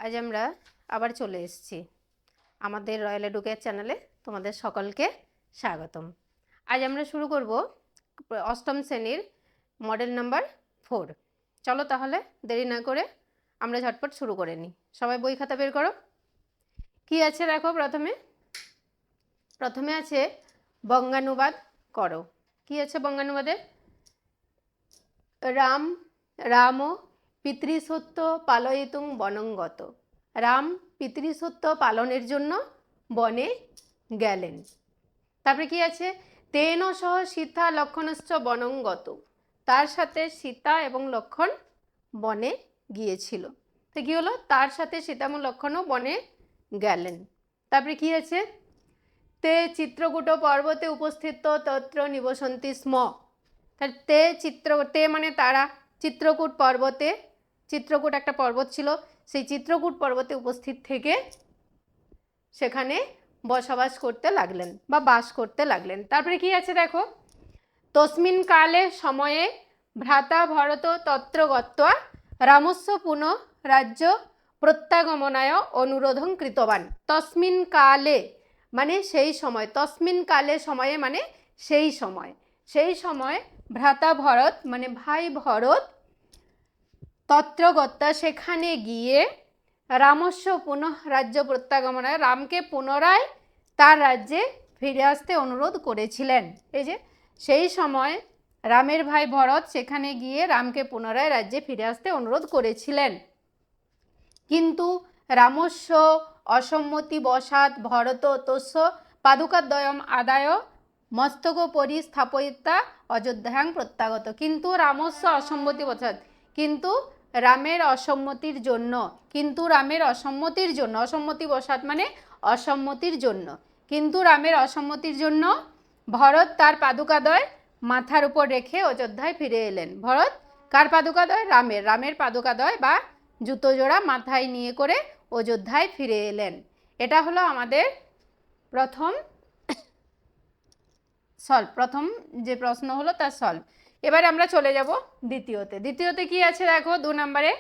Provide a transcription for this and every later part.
আজ আমরা আবার চলে এসেছি আমাদের রয়্যাল এডুকেয়ার চ্যানেলে। তোমাদের সকলকে স্বাগতম। আজ আমরা শুরু করব অষ্টম শ্রেণীর মডেল নাম্বার 4। চলো তাহলে দেরি না করে আমরা ঝটপট শুরু করে নিই। সবাই বই খাতা বের করো। কি আছে দেখো, প্রথমে আছে বঙ্গানুবাদ করো। কি আছে বঙ্গানুবাদে? রাম পিতৃসত্য পালয়িতুং বনঙ্গত। রাম পিতৃসত্য পালনের জন্য বনে গেলেন। তারপরে কি আছে? তেন সহ সীতা লক্ষণশ্চ বনঙ্গত। তার সাথে সীতা এবং লক্ষণ বনে গিয়েছিল। তো কি হলো? তার সাথে সীতা এবং লক্ষণও বনে গেলেন। তারপরে কি আছে? তে চিত্রকূট পর্বতে উপস্থিত তত্র নিবসন্তি স্ম। তে মানে তারা, চিত্রকূট পর্বতে, চিত্রকূট একটা পর্বত ছিল, সেই চিত্রকূট পর্বতে উপস্থিত থেকে সেখানে বসবাস করতে লাগলেন বা বাস করতে লাগলেন। তারপরে কি আছে দেখো, তস্মিন কালে সময়ে ভ্রাতা ভরত তত্র গত্বা রামস্য পুনঃ রাজ্য প্রত্যাগমনায় অনুরোধং কৃতবান। তস্মিন কালে মানে সেই সময়, তস্মিন কালে সময়ে মানে সেই সময়, সেই সময় ভ্রাতা ভরত মানে ভাই ভরত তত্র গত্তা সেখানে গিয়ে রামস্য পুনঃ রাজ্য প্রত্যাগমনায় রামকে পুনরায় তার রাজ্যে ফিরে আসতে অনুরোধ করেছিলেন। এই যে সেই সময় রামের ভাই ভরত সেখানে গিয়ে রামকে পুনরায় রাজ্যে ফিরে আসতে অনুরোধ করেছিলেন, কিন্তু রামস্য অসম্মতি বশাৎ ভরত তস্য পাদুকাদ্বয়ম আদায় মস্তক পরিস্থাপয়িতা অযোধ্যাং প্রত্যাগত। কিন্তু রামস্য অসম্মতি বশাৎ, কিন্তু রামের অসম্মতির জন্য, কিন্তু রামের অসম্মতির জন্য, অসম্মতি বশাৎ মানে অসম্মতির জন্য, কিন্তু রামের অসম্মতির জন্য ভরত তার পাদুকাদয় মাথার উপর রেখে অযোধ্যায় ফিরে এলেন। ভরত কার পাদুকাদয়? রামের, রামের পাদুকাদয় বা জুতো জোড়া মাথায় নিয়ে করে অযোধ্যায় ফিরে এলেন। এটা হলো আমাদের প্রথম যে প্রশ্ন হলো তার সলভ। এবারে আমরা চলে যাব দ্বিতীয়তে। দ্বিতীয়তে কি আছে দেখো, 2 নম্বরে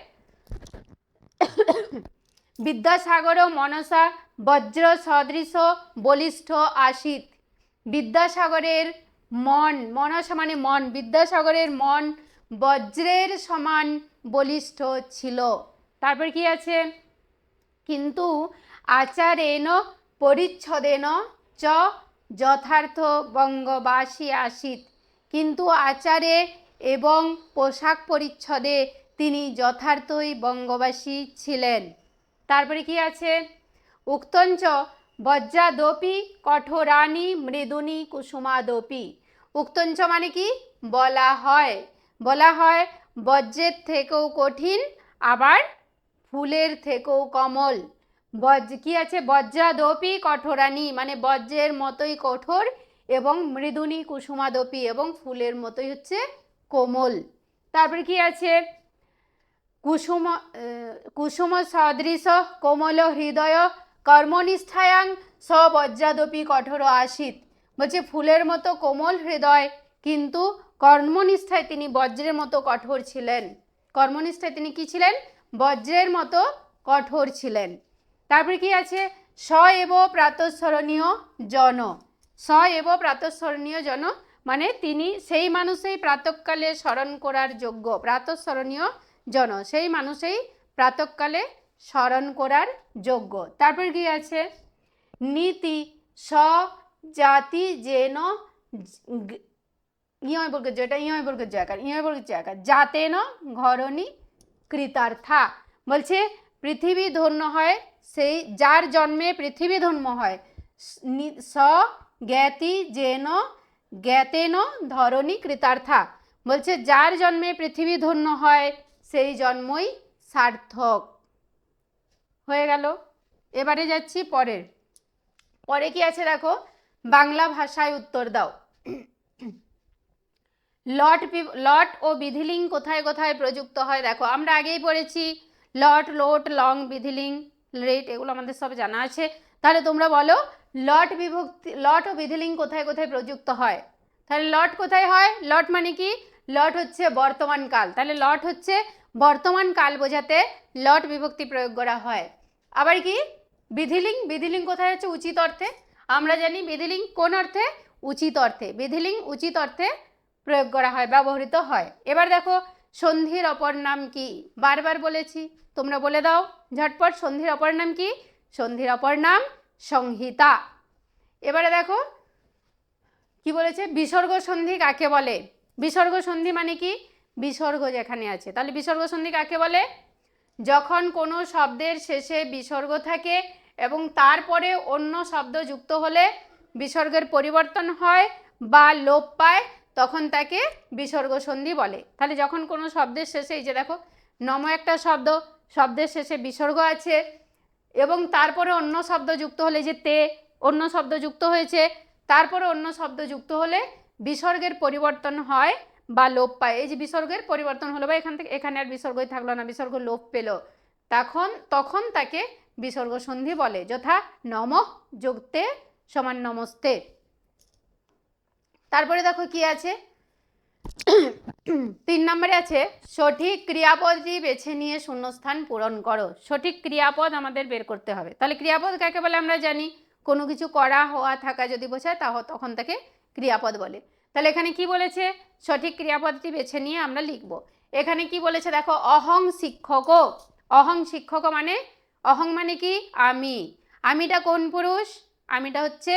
বিদ্যাসাগর মনসা বজ্র সদৃশ বলিষ্ঠ আসিত। বিদ্যাসাগরের মন, মনসা মানে মন, বিদ্যাসাগরের মন বজ্রের সমান বলিষ্ঠ ছিল। তারপর কি আছে? কিন্তু আচারেণ পরিচ্ছদেন চ যথার্থ বঙ্গবাসী আসিত। কিন্তু আচারে এবং পোশাক পরিচ্ছদে তিনি যথার্থই বঙ্গবাসী ছিলেন। তারপরে কি আছে? উক্তঞ্চ বজ্রাদপি কঠোরানি মৃদুনি কুসুমাদপি। উক্তঞ্চ মানে কি? বলা হয়, বলা হয় বজ্রের থেকেও কঠিন আবার ফুলের থেকেও কমল। কি আছে? বজ্রাদপি কঠোরানি মানে বজ্রের মতোই কঠোর, এবং মৃদুনি কুসুমাদপি এবং ফুলের মতোই হচ্ছে কোমল। তারপরে কি আছে? কুসুম সদৃশ কোমল হৃদয় কর্মনিষ্ঠায়াং স বজ্রাদপি কঠোর আসিত। বলছে ফুলের মতো কোমল হৃদয়, কিন্তু কর্মনিষ্ঠায় তিনি বজ্রের মতো কঠোর ছিলেন। কর্মনিষ্ঠায় তিনি কি ছিলেন? বজ্রের মতো কঠোর ছিলেন। তারপরে কি আছে? স এব প্রাতঃস্মরণীয় জন। স এব প্রাতঃস্মরণীয় জন মানে তিনি সেই মানুষেই প্রাতঃকালে স্মরণ করার যোগ্য। প্রাতঃস্মরণীয় জন সেই মানুষেই প্রাতঃকালে স্মরণ করার যোগ্য। তারপর কি আছে? নীতি স জাতি যেন ইয় বর্গের জয়টা ইয় বর্গের জয়কার, ইয় বর্গের জয়কার জাতেন ঘরণী কৃতার্থা। বলছে পৃথিবী ধন্য হয় সেই যার জন্মে পৃথিবী ধন্য হয়। স জ্ঞাতি যেন জ্ঞাতেন ধরণী কৃতার্থা। বলছে যার জন্মে পৃথিবী ধন্য হয় সেই জন্মই সার্থক। হয়ে গেল। এবারে যাচ্ছি পরের। পরে কি আছে দেখো, বাংলা ভাষায় উত্তর দাও। লট ও বিধিলিঙ্গ কোথায় কোথায় প্রযুক্ত হয়? দেখো আমরা আগেই পড়েছি লট, লোট, লং, বিধিলিঙ্গ, রেট, এগুলো আমাদের সব জানা আছে। তাহলে তোমরা বলো লট বিভক্তি, লট ও বিধিলিঙ্গ কোথায় কোথায় প্রযুক্ত হয়? তাহলে লট কোথায় হয়? লট মানে কি? লট হচ্ছে বর্তমান কাল, তাহলে লট হচ্ছে বর্তমান কাল বোঝাতে লট বিভক্তি প্রয়োগ করা হয়। আবার কি বিধিলিঙ্গ, বিধিলিঙ্গ কোথায় হচ্ছে উচিত অর্থে, আমরা জানি বিধিলিঙ্গ কোন অর্থে, উচিত অর্থে, বিধিলিঙ্গ উচিত অর্থে প্রয়োগ করা হয়, ব্যবহৃত হয়। এবার দেখো সন্ধির অপর নাম কি, বারবার বলেছি, তোমরা বলে দাও ঝটপট, সন্ধির অপর নাম কি? সন্ধির অপর নাম সংহিতা। এবারে দেখো কি বলেছে, বিসর্গ সন্ধি কাকে বলে? বিসর্গ সন্ধি মানে কি? বিসর্গ যেখানে আছে, তাহলে বিসর্গ সন্ধি কাকে বলে? যখন কোনো শব্দের শেষে বিসর্গ থাকে এবং তারপরে অন্য শব্দ যুক্ত হলে বিসর্গের পরিবর্তন হয় বা লোপ পায়, তখন তাকে বিসর্গ সন্ধি বলে। তাহলে যখন কোনো শব্দের শেষে, এই যে দেখো নম একটা শব্দ, শব্দের শেষে বিসর্গ আছে এবং তারপরে অন্য শব্দ যুক্ত হলে, যে তে অন্য শব্দ যুক্ত হয়েছে, তারপরে অন্য শব্দ যুক্ত হলে বিসর্গের পরিবর্তন হয় বা লোপ পায়। এই যে বিসর্গের পরিবর্তন হলো বা এখান থেকে এখানে আর বিসর্গই থাকলো না, বিসর্গ লোপ পেল, তখন তাকে বিসর্গ সন্ধি বলে। যথা নমঃ যোগতে সমান নমস্তে। তারপরে দেখো কি আছে, 3 নম্বরে আছে সঠিক ক্রিয়াপদটি বেছে নিয়ে শূন্যস্থান পূরণ করো। সঠিক ক্রিয়াপদ আমাদের বের করতে হবে। তাহলে ক্রিয়াপদ কাকে বলে আমরা জানি, কোনো কিছু করা, হওয়া, থাকা যদি বোঝায় তখন তাকে ক্রিয়াপদ বলে। তাহলে এখানে কি বলেছে, সঠিক ক্রিয়াপদটি বেছে নিয়ে আমরা লিখব। এখানে কি বলেছে দেখো, অহং শিক্ষক। অহং শিক্ষক মানে, অহং মানে কি? আমি। আমিটা কোন পুরুষ? আমিটা হচ্ছে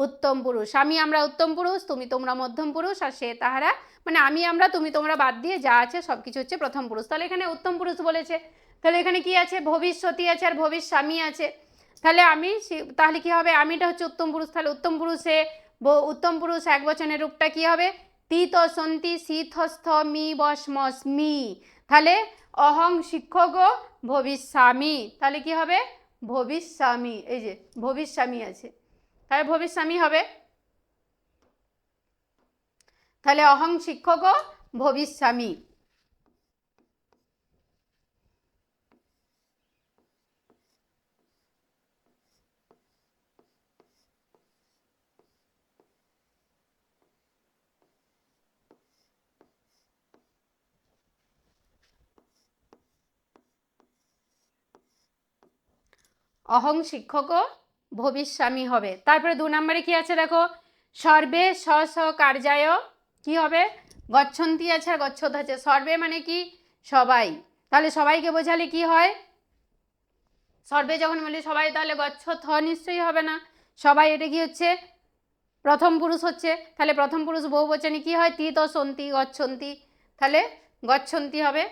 উত্তম পুরুষ। আমি আমরা উত্তম পুরুষ, তুমি তোমরা মধ্যম পুরুষ, আর সে তাহারা মানে আমি আমরা তুমি তোমরা বাদ দিয়ে যা আছে সব কিছু হচ্ছে প্রথম পুরুষ। তাহলে এখানে উত্তম পুরুষ বলেছে। তাহলে এখানে কি আছে, ভবিষ্যতি আছে আর ভবিষ্যামি আছে। তাহলে তাহলে কি হবে, আমিটা হচ্ছে উত্তম পুরুষ। তাহলে উত্তম পুরুষ এক বচনের রূপটা কি হবে? তিত সন্তি শীতস্থ মি বসমস্মি। তাহলে অহং শিক্ষক ভবিষ্যামি, তাহলে কি হবে? ভবিষ্যামি। এই যে ভবিষ্যামি আছে, তাহলে ভবিষ্যামি হবে। তাহলে অহং শিক্ষক ভবিষ্যামি। অহং শিক্ষক ভবিষ্যামি হবে। তারপরে 2 নম্বরে কি আছে দেখো, সর্বে স্ব স্ব কার্যায় কি হবে? গচ্ছন্তি আছে আর গচ্ছত আছে। সর্বে মানে কি? সবাই। তাহলে সবাইকে বোঝালে কি হয়? সর্বে যখন বলি সবাই, তাহলে গচ্ছত নিশ্চয়ই হবে না। সবাই এটা কি হচ্ছে? প্রথম পুরুষ হচ্ছে। তাহলে প্রথম পুরুষ বহুবচনে কি হয়? তিত সন্তি গচ্ছন্তি। তাহলে গচ্ছন্তি হবে।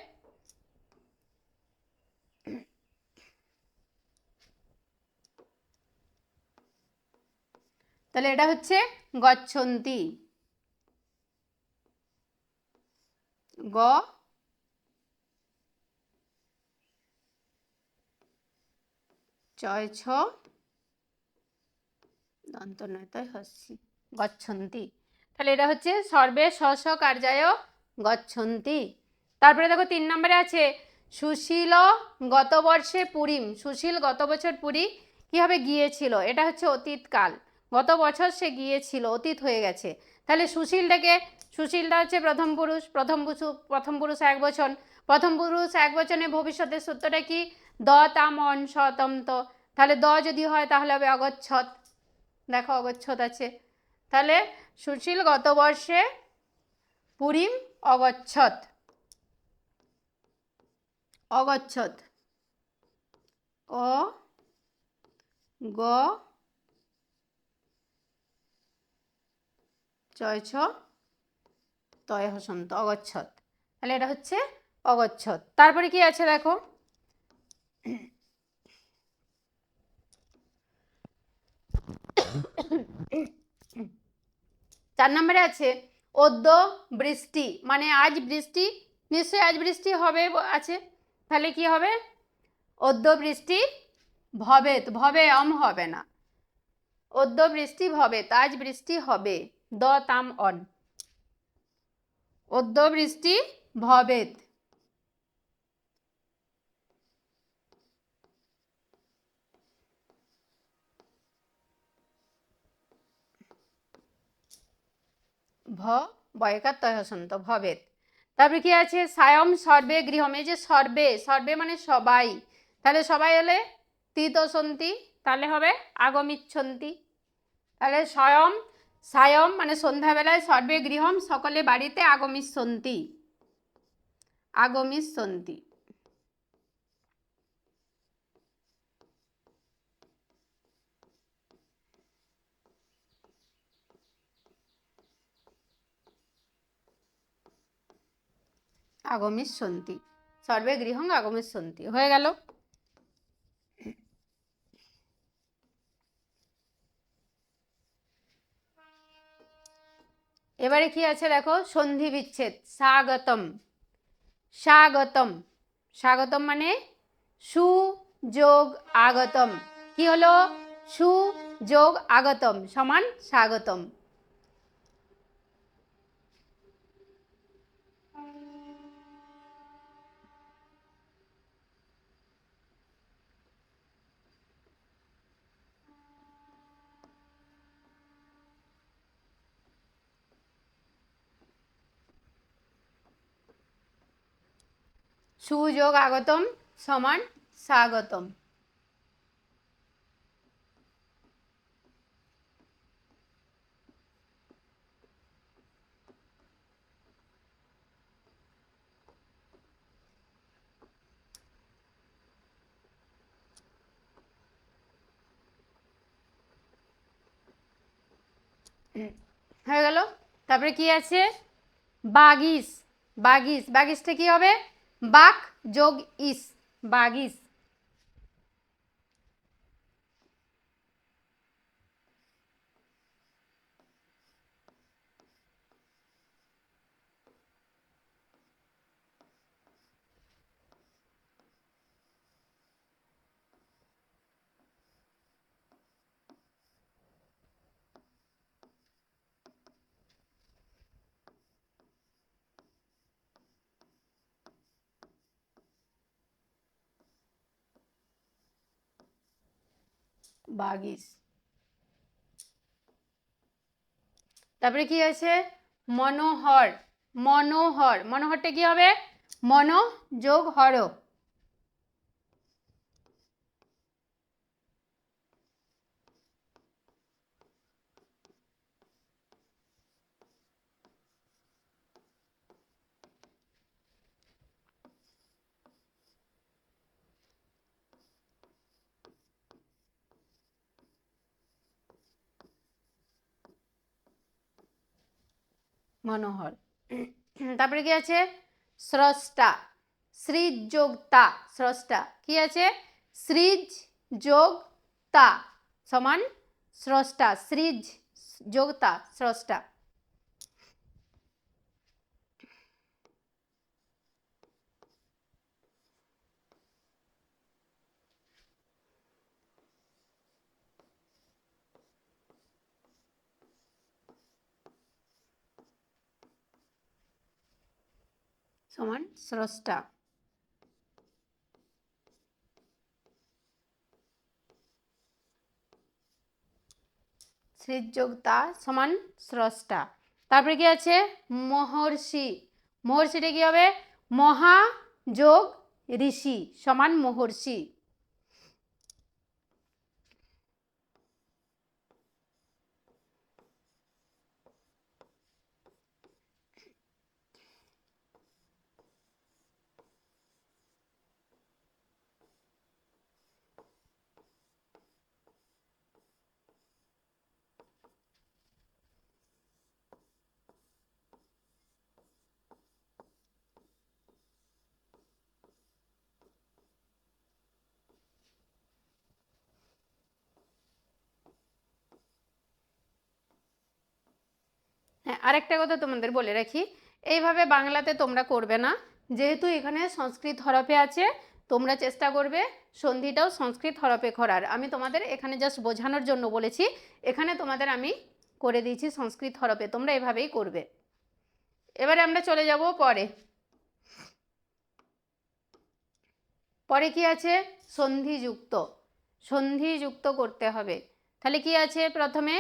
তাহলে এটা হচ্ছে গচ্ছন্তি। গ চয় ছ দন্ত নয় তাই হস্যি, গচ্ছন্তি। তাহলে এটা হচ্ছে সর্বে স্ব স্ব কার্যায় গচ্ছন্তি। তারপরে দেখো 3 নম্বরে আছে সুশীল গত বর্ষে পুরীম। সুশীল গত বছর পুরী কি হবে? গিয়েছিল। এটা হচ্ছে অতীতকাল, গত বছর সে গিয়েছিল, অতীত হয়ে গেছে। তাহলে সুশীলটা হচ্ছে প্রথম পুরুষ। প্রথম পুরুষ এক বচন। প্রথম পুরুষ এক বচনে ভবিষ্যতের সূত্রটা কি? দ তাম অন সতন্ত। তাহলে দ যদি হয় তাহলে হবে অগচ্ছত। দেখো অগচ্ছত আছে। তাহলে সুশীল গত বর্ষে পুরীম অগচ্ছত। অগচ্ছত অ গ চয় ছ তয় হসন্ত, অগচ্ছত। তাহলে এটা হচ্ছে অগচ্ছত। তারপরে কি আছে দেখো, 4 নম্বরে আছে অদ্য বৃষ্টি, মানে আজ বৃষ্টি, নিশ্চয়ই আজ বৃষ্টি হবে আছে। তাহলে কি হবে? অদ্য বৃষ্টি ভবেত, ভবে অম হবে না, অদ্য বৃষ্টি ভবেত, আজ বৃষ্টি হবে। দ তাম অন, অদ্য বৃষ্টি ভবেত। ভ বয়কার তয় হসন্ত ভবেত। তারপরে কি আছে, সায়ম সর্বে গৃহম, এই যে সর্বে, সর্বে মানে সবাই, তাহলে সবাই হলে তিতসন্তি, তাহলে হবে আগমিচ্ছন্তি। তাহলে স্বয়ং সায়ম মানে সন্ধ্যাবেলায়, সর্বে গৃহম সকলে বাড়িতে, আগমিষ্যন্তি, আগমিষ্যন্তি। আগমিষ্যন্তি, সর্বে গৃহং আগমিষ্যন্তি হয়ে গেল। এবারে কি আছে দেখো, সন্ধি বিচ্ছেদ, স্বাগতম, স্বাগতম, স্বাগতম মানে সু যোগ আগতম, কি হলো, সু যোগ আগতম সমান স্বাগতম। সুযোগ আগতম সমান স্বাগতম। হয়ে গেল। তারপরে কি আছে, বাগিস, বাগিস, বাগিসটা কি হবে, বাক যোগ ইস, বাগিস। বাগিস। তারপরে কি আছে, মনোহর, মনোহর, মনোহরটা কি হবে, মন যোগ হর, মনোহর। তারপরে কি আছে, স্রষ্টা, সৃজ যোগ তা, স্রষ্টা কি আছে, সৃজ যোগ তা সমান স্রষ্টা, সৃজ যোগ তা স্রষ্টা। সমান স্রষ্টা। সৃজ যোগ তা সমান স্রষ্টা। তারপরে কি আছে, মহর্ষি, মহর্ষিটা কি হবে, মহা যোগ ঋষি সমান মহর্ষি। হ্যাঁ, আরেকটা কথা তোমাদের বলে রাখি, এইভাবে বাংলাতে তোমরা করবে না, যেহেতু এখানে সংস্কৃত হরফে আছে, তোমরা চেষ্টা করবে সন্ধিটাও সংস্কৃত হরফে করার। আমি তোমাদের এখানে জাস্ট বোঝানোর জন্য বলেছি, এখানে তোমাদের আমি করে দিয়েছি সংস্কৃত হরফে, তোমরা এভাবেই করবে। এবারে আমরা চলে যাব পরে। পরে কি আছে, সন্ধিযুক্ত, সন্ধিযুক্ত করতে হবে। তাহলে কি আছে, প্রথমে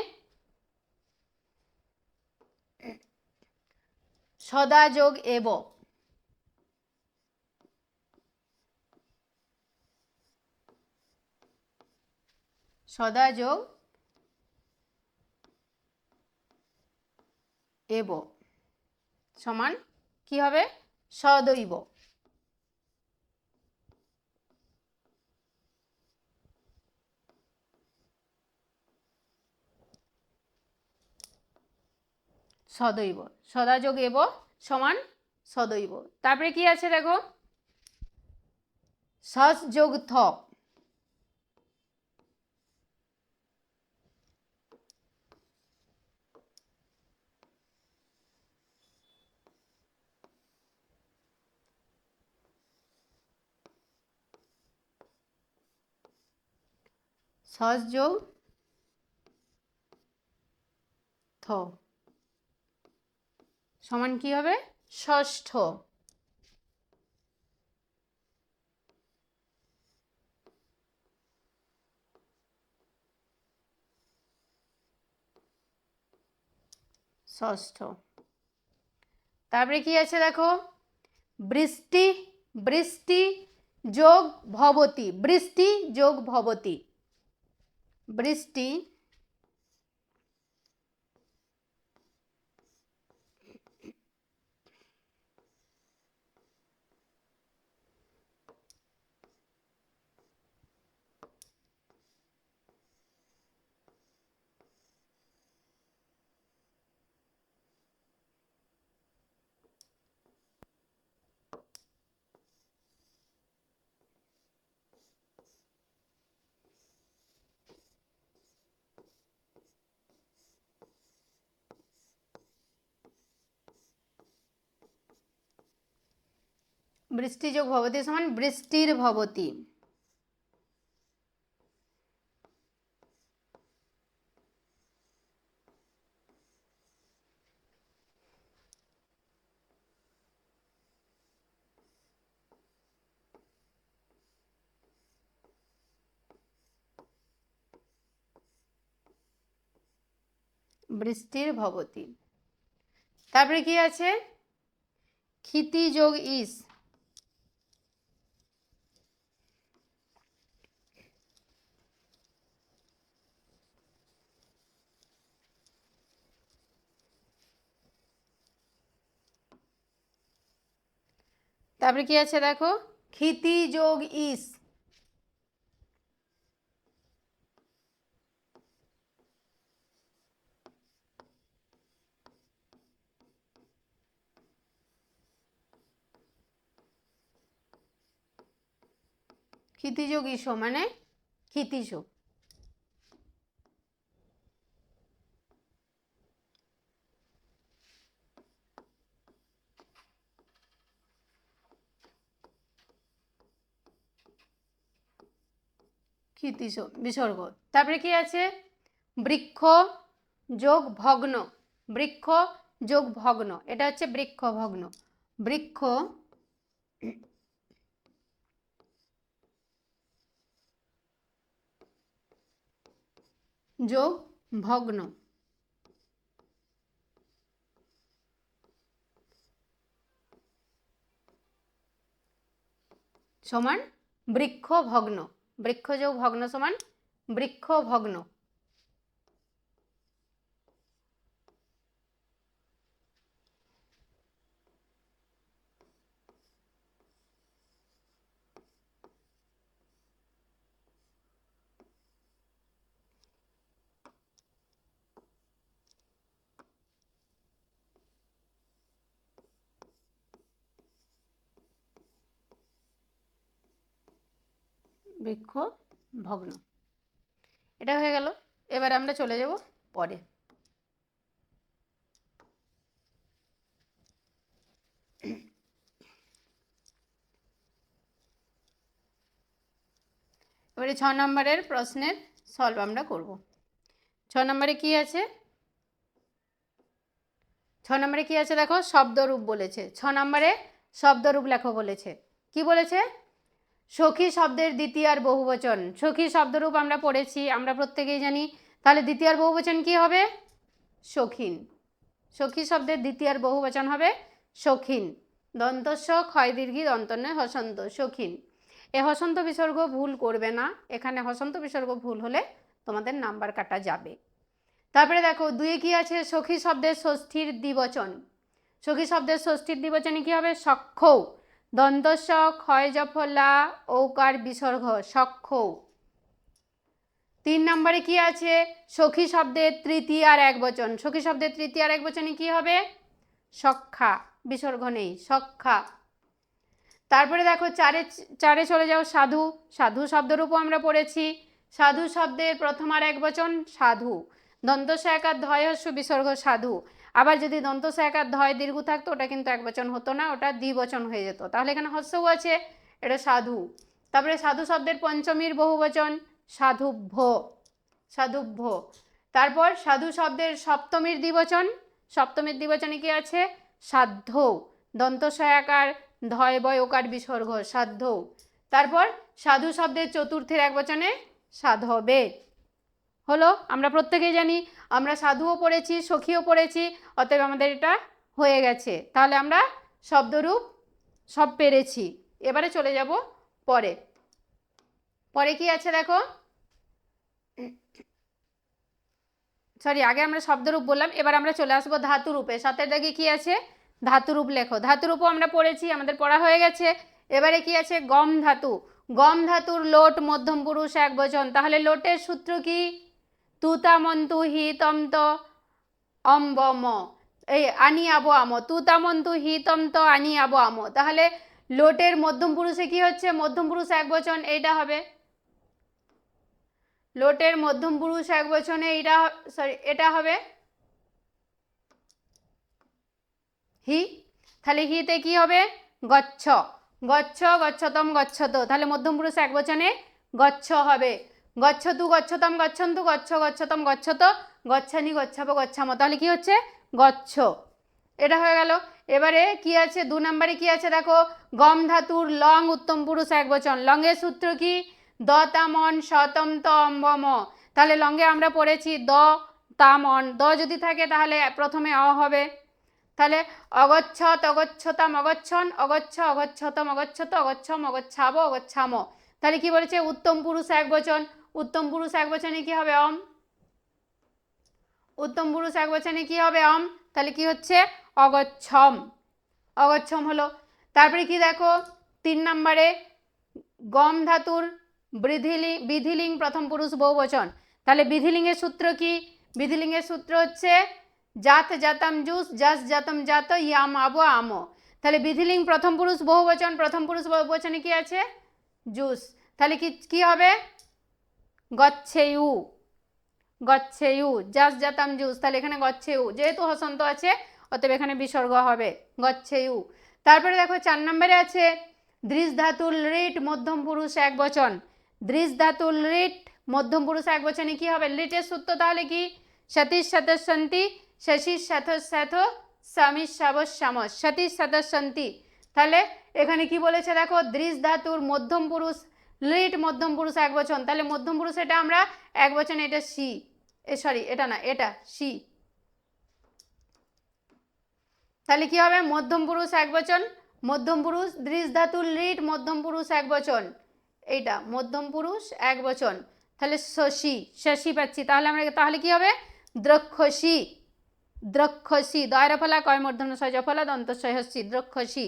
সদা যোগ এব, সদা যোগ এব সমান কি হবে? সদৈব। সদৈব, সদা যোগ এব সমান সদৈব। তারপরে কি আছে দেখো, সস যোগ থ, সস যোগ থ সমান কি হবে? ষষ্ঠ। ষষ্ঠ। তারপরে কি আছে দেখো, বৃষ্টি, বৃষ্টি যোগ ভবতি, বৃষ্টি যোগ ভবতি, বৃষ্টি বৃষ্টি যোগ ভবতি সমান বৃষ্টির ভবতি। বৃষ্টির ভবতি। তারপরে কি আছে, ক্ষিতি যোগ ইস, তারপরে কি আছে দেখো, ক্ষিতি যোগ ইস, ক্ষিতি যোগ ইস মানে ক্ষিতিজ। ক্ষিতিজ বিসর্গ। তারপরে কি আছে, বৃক্ষ যোগ ভগ্ন, বৃক্ষ যোগ ভগ্ন, এটা হচ্ছে বৃক্ষ ভগ্ন, বৃক্ষ যোগ ভগ্ন সমান বৃক্ষ ভগ্ন, বৃক্ষ যোগ ভগ্ন সমান বৃক্ষ ভগ্ন। বৃক্ষ ভগ্ন, এটা হয়ে গেল। এবার আমরা চলে যাব পরে। এবারে 6 নম্বরের প্রশ্নের সলভ আমরা করব। 6 নম্বরে কি আছে, 6 নম্বরে কি আছে দেখো, শব্দরূপ বলেছে। 6 নম্বরে শব্দরূপ লেখো বলেছে। কি বলেছে, সখী শব্দের দ্বিতীয় আর বহুবচন। সখী শব্দরূপ আমরা পড়েছি, আমরা প্রত্যেকেই জানি। তাহলে দ্বিতীয় আর বহুবচন কি হবে? সখিন। সখী শব্দের দ্বিতীয় আর বহুবচন হবে সখিন। দন্তস্ব ক্ষয় দীর্ঘি দন্তন্য হসন্ত, সখিন। এ হসন্ত বিসর্গ ভুল করবে না, এখানে হসন্ত বিসর্গ ভুল হলে তোমাদের নাম্বার কাটা যাবে। তারপরে দেখো 2 কি আছে, সখী শব্দের ষষ্ঠীর দ্বিবচন। সখী শব্দের ষষ্ঠীর দ্বিবচনে কি হবে, সখ্যৌ, দন্তস্ব ক্ষয় জফলা ঔকার বিসর্গ, সখ্যৌ। 3 নম্বরে কি আছে, সখী শব্দের তৃতীয় আর একবচন। সখী শব্দের তৃতীয় আর একবচনে কি হবে, সখ্যা, বিসর্গ নেই, সখ্যা। তারপরে দেখো 4 চলে যাও, সাধু। সাধু শব্দরূপও আমরা পড়েছি। সাধু শব্দের প্রথম আর একবচন সাধু, দন্তস্ব একার ধয় হস্য বিসর্গ সাধু। আবার যদি দন্তস্ব একার ধয় দীর্ঘ থাকতো ওটা কিন্তু একবচন হতো না, ওটা দ্বিবচন হয়ে যেত, তাহলে এখানে হস্যও আছে, এটা সাধু। তারপরে সাধু শব্দের পঞ্চমীর বহুবচন সাধুভ্য, সাধুভ্য। তারপর সাধু শব্দের সপ্তমীর দ্বিবচন, সপ্তমীর দ্বিবচনে কি আছে, সাধ্য, দন্তস্ব একার ধয় বয় ওকার বিসর্গ সাধ্য। তারপর সাধু শব্দের চতুর্থের একবচনে সাধবে। হলো, আমরা প্রত্যেকেই জানি, আমরা সাধুও পড়েছি, সখীও পড়েছি, অতএব আমাদের এটা হয়ে গেছে। তাহলে আমরা শব্দরূপ সব পেরেছি। এবারে চলে যাব পরে। পরে কি আছে দেখো, সরি আগে আমরা শব্দরূপ বললাম, এবার আমরা চলে আসবো ধাতুরূপে। 7 দাগে কি আছে, ধাতুরূপ লেখো। ধাতুরূপও আমরা পড়েছি, আমাদের পড়া হয়ে গেছে। এবারে কি আছে, গম ধাতু। গম ধাতুর লোট মধ্যম পুরুষ একবচন, তাহলে লোটের সূত্র কি, তুতামন্তু হি তন্ত অম্বম, এই আনি আবো আমো, তুতামন্তু হি তন্ত আনি আবো আমো। তাহলে লোটের মধ্যম পুরুষে কি হচ্ছে, মধ্যম পুরুষ একবচন, এইটা হবে লোটের মধ্যম পুরুষ একবচনে, এইটা সরি এটা হবে হি। তাহলে হিতে কি হবে, গচ্ছ, গচ্ছ গচ্ছতম গচ্ছত, তাহলে মধ্যম পুরুষ একবচনে গচ্ছ হবে। গচ্ছতু গচ্ছতম গচ্ছন্তু, গচ্ছ গচ্ছতম গচ্ছত, গচ্ছানি গচ্ছাব গচ্ছাম, তাহলে কি হচ্ছে, গচ্ছ। এটা হয়ে গেল। এবারে কি আছে 2 নম্বরে কি আছে দেখো, গম ধাতুর লং উত্তম পুরুষ একবচন। লংয়ের সূত্র কি, দ তামন শতম ত অম্বম। তাহলে লঙ্গে আমরা পড়েছি দ তামন, দ যদি থাকে তাহলে প্রথমে অ হবে। তাহলে অগচ্ছত অগচ্ছতাম অগচ্ছন, অগচ্ছ অগচ্ছতম অগচ্ছত, অগচ্ছম অগচ্ছাব অগচ্ছাম। তাহলে কি বলেছে, উত্তম পুরুষ একবচন। উত্তম পুরুষ একবচনে কি হবে, অম। উত্তম পুরুষ একবচনে কি হবে, অম। তাহলে কি হচ্ছে, অগচ্ছম, অগচ্ছম হলো। তারপরে কি দেখো 3 নম্বরে, গম ধাতুর বিধিলিং প্রথম পুরুষ বহুবচন। তাহলে বিধিলিঙ্গের সূত্র কি, বিধিলিঙ্গের সূত্র হচ্ছে জাত জাতম জুস, জাস জাতম জাত, ইয়াম আবো আমো। তাহলে বিধিলিঙ্গ প্রথম পুরুষ বহুবচন, প্রথম পুরুষ বহুবচনে কি আছে, জুস। তাহলে কি হবে, গচ্ছেয়ু, গচ্ছেয়ু, জাস জাতম জুস। তাহলে এখানে গচ্ছেয়ু, যেহেতু হসন্ত আছে অতএব এখানে বিসর্গ হবে, গচ্ছেয়ু। তারপরে দেখো 4 নম্বরে আছে দৃশ ধাতুর লিট মধ্যম পুরুষ একবচন। দৃশ ধাতুর লিট মধ্যম পুরুষ একবচনে কি হবে, লিটের সূত্র তাহলে কি, সতীশ সতসন্তি, শশীর সাথ স্বামীর সাবস্যামস, সতীশ সতসন্তি। তাহলে এখানে কি বলেছে দেখো, দৃশ ধাতুর মধ্যম পুরুষ লিট মধ্যম পুরুষ একবচন। তাহলে মধ্যম পুরুষ এটা আমরা একবচন, এটা সি, সরি এটা না, এটা সি। তাহলে কি হবে, মধ্যম পুরুষ একবচন, মধ্যম পুরুষ দৃশ ধাতুর লিট মধ্যম পুরুষ একবচন, এইটা মধ্যম পুরুষ একবচন। তাহলে শশী, শশী পাচ্ছি। তাহলে আমরা তাহলে কি হবে, দ্রক্ষসী, দ্রক্ষসী, দয়রা ফলা কয় মূর্ধন্য সজ ফলা দন্তস্বয় হস্যি, দ্রক্ষসী।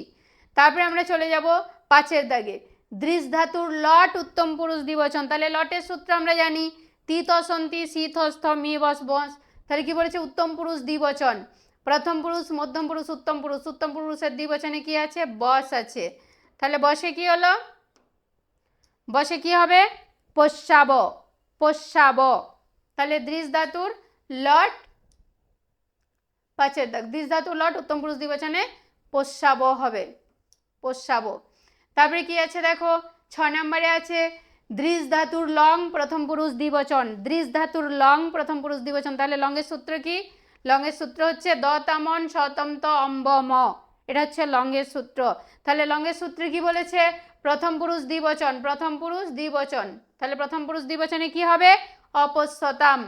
তারপরে আমরা চলে যাব 5 দাগে, দৃশ ধাতুর লট উত্তম পুরুষ দ্বিবচন। তাহলে লটের সূত্র আমরা জানি, তিতসন্তি শীতস্থ মি বস বস। তাহলে কি বলেছে, উত্তম পুরুষ দ্বিবচন, প্রথম পুরুষ মধ্যম পুরুষ উত্তম পুরুষ, উত্তম পুরুষের দ্বিবচনে কি আছে, বস আছে। তাহলে বসে কি হলো, বসে কি হবে, পোষ্যাব, পোষ্যাব। তাহলে দৃশ ধাতুর লট 5 দাগ, দৃশ ধাতুর লট উত্তম পুরুষ দ্বিবচনে পোষ্যাব হবে, পোষ্যাব। তারপরে কি আছে দেখো 6 নম্বরে আছে দৃশ ধাতুর লং প্রথম পুরুষ দ্বিবচন। দৃশ ধাতুর লং প্রথম পুরুষ দ্বিবচন। তাহলে লংয়ের সূত্র কি, লংয়ের সূত্র হচ্ছে দ তামন শতম ত অম্বম, এটা হচ্ছে লংয়ের সূত্র। তাহলে লংয়ের সূত্রে কি বলেছে, প্রথম পুরুষ দ্বিবচন, প্রথম পুরুষ দ্বিবচন। তাহলে প্রথম পুরুষ দ্বিবচনে কি হবে, অপস্যতাম,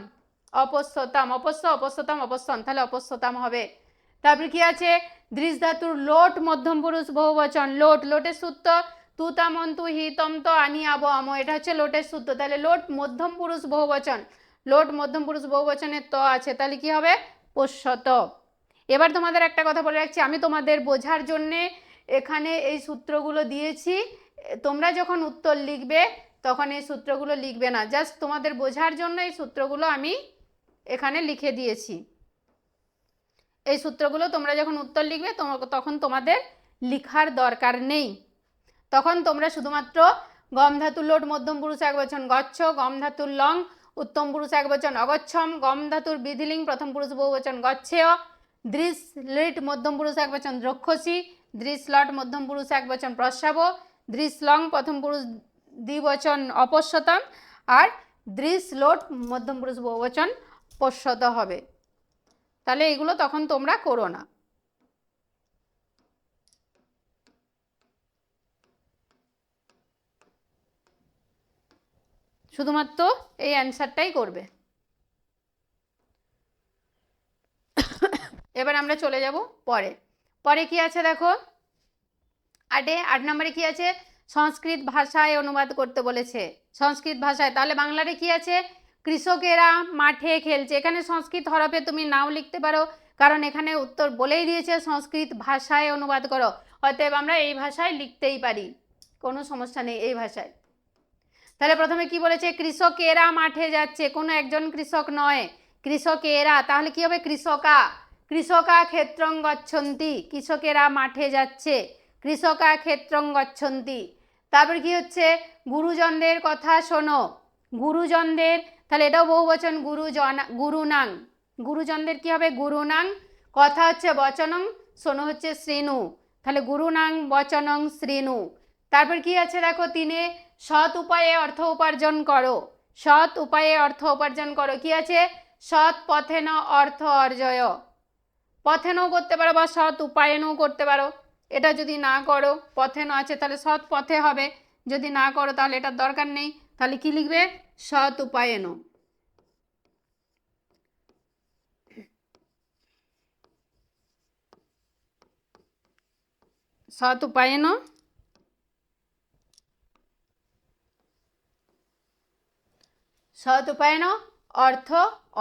অপস্যতাম, অপস্য অপস্যতাম অপস্যন, তাহলে অপস্যতাম হবে। তারপরে কি আছে, দৃশ ধাতুর লোট মধ্যম পুরুষ বহুবচন। লোট, লোটের সূত্র তুতামন্তু হিতম তো আনিয়াবো আমো, এটা হচ্ছে লোটের সূত্র। তাহলে লোট মধ্যম পুরুষ বহুবচন, লোট মধ্যম পুরুষ বহুবচনের ত আছে, তাহলে কি হবে পোষ্যত। এবার তোমাদের একটা কথা বলে রাখছি, আমি তোমাদের বোঝার জন্যে এখানে এই সূত্রগুলো দিয়েছি, তোমরা যখন উত্তর লিখবে তখন এই সূত্রগুলো লিখবে না, জাস্ট তোমাদের বোঝার জন্য এই সূত্রগুলো আমি এখানে লিখে দিয়েছি। এই সূত্রগুলো তোমরা যখন উত্তর লিখবে তখন তোমাদের লিখার দরকার নেই, তখন তোমরা শুধুমাত্র গম ধাতুর লোট মধ্যম পুরুষ একবচন গচ্ছ, গম ধাতুর লং উত্তম পুরুষ একবচন অগচ্ছম, গম ধাতুর বিধিলিঙ্গ প্রথম পুরুষ বহুবচন গচ্ছেয়, দৃশ লিট মধ্যম পুরুষ একবচন দ্রক্ষসী, দৃশ লট মধ্যম পুরুষ একবচন প্রস্রাব, দৃশ লং প্রথম পুরুষ দ্বিবচন অপশ্যতম, আর দৃশ লোট মধ্যম পুরুষ বহুবচন পশ্যত হবে। তাহলে এগুলো তখন তোমরা করো না। শুধুমাত্র এই অ্যান্সারটাই করবে। এবার আমরা চলে যাব পরে। পরে কি আছে দেখো, 8 নম্বরে কি আছে, সংস্কৃত ভাষায় অনুবাদ করতে বলেছে। সংস্কৃত ভাষায়, তাহলে বাংলাতে কি আছে, কৃষকেরা মাঠে খেলছে। এখানে সংস্কৃত হরফে তুমি নাও লিখতে পারো, কারণ এখানে উত্তর বলেই দিয়েছে সংস্কৃত ভাষায় অনুবাদ করো, অতএব আমরা এই ভাষায় লিখতেই পারি, কোনো সমস্যা নেই এই ভাষায়। তাহলে প্রথমে কি বলেছে, কৃষকেরা মাঠে যাচ্ছে, কোনো একজন কৃষক নয়, কৃষকেরা, তাহলে কি হবে কৃষকা, কৃষকা ক্ষেত্রং গচ্ছন্তি, কৃষকেরা মাঠে যাচ্ছে, কৃষকা ক্ষেত্রং গচ্ছন্তি। তারপর কি হচ্ছে, গুরুজনদের কথা শোনো, গুরুজনদের, তাহলে এটাও বহুবচন গুরুনাং, গুরুজনদের কি হবে গুরুনাং, কথা হচ্ছে বচনং, শোনো হচ্ছে শ্রেণু, তাহলে গুরুনাং বচনং শ্রেণু। তারপর কি আছে দেখো, 3 সৎ উপায়ে অর্থ উপার্জন করো, সৎ উপায়ে অর্থ উপার্জন করো, কি আছে, সৎ পথেন অর্থ অর্জয়, পথেনও করতে পারো বা সৎ উপায়েনও করতে পারো, এটা যদি না করো পথেন আছে তাহলে সৎ পথে হবে, যদি না করো তাহলে এটার দরকার নেই, তাহলে কি লিখবে সৎ উপায়েন, সৎ উপায়েন সৎ উপায়েন অর্থ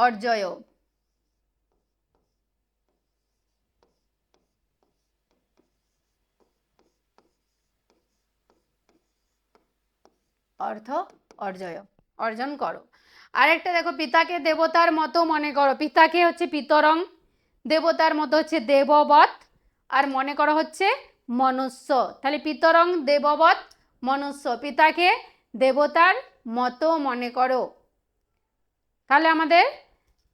অর্জয়, অর্থ অর্জয়, অর্জন করো। আরেকটা দেখো, পিতাকে দেবতার মতো মনে করো, পিতাকে হচ্ছে পিতরং, দেবতার মতো হচ্ছে দেববৎ, আর মনে করো হচ্ছে মনুষ্য, তাহলে পিতরং দেববৎ মনুষ্য, পিতাকে দেবতার মতো মনে করো। তাহলে আমাদের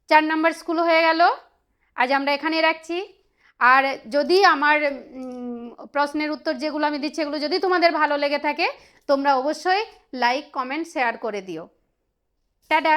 4 নম্বর স্কুল হয়ে গেল, আজ আমরা এখানেই রাখছি। আর যদি আমার প্রশ্নের উত্তর যেগুলো আমি দিচ্ছি এগুলো যদি তোমাদের ভালো লেগে থাকে তোমরা অবশ্যই লাইক কমেন্ট শেয়ার করে দিও। টাটা।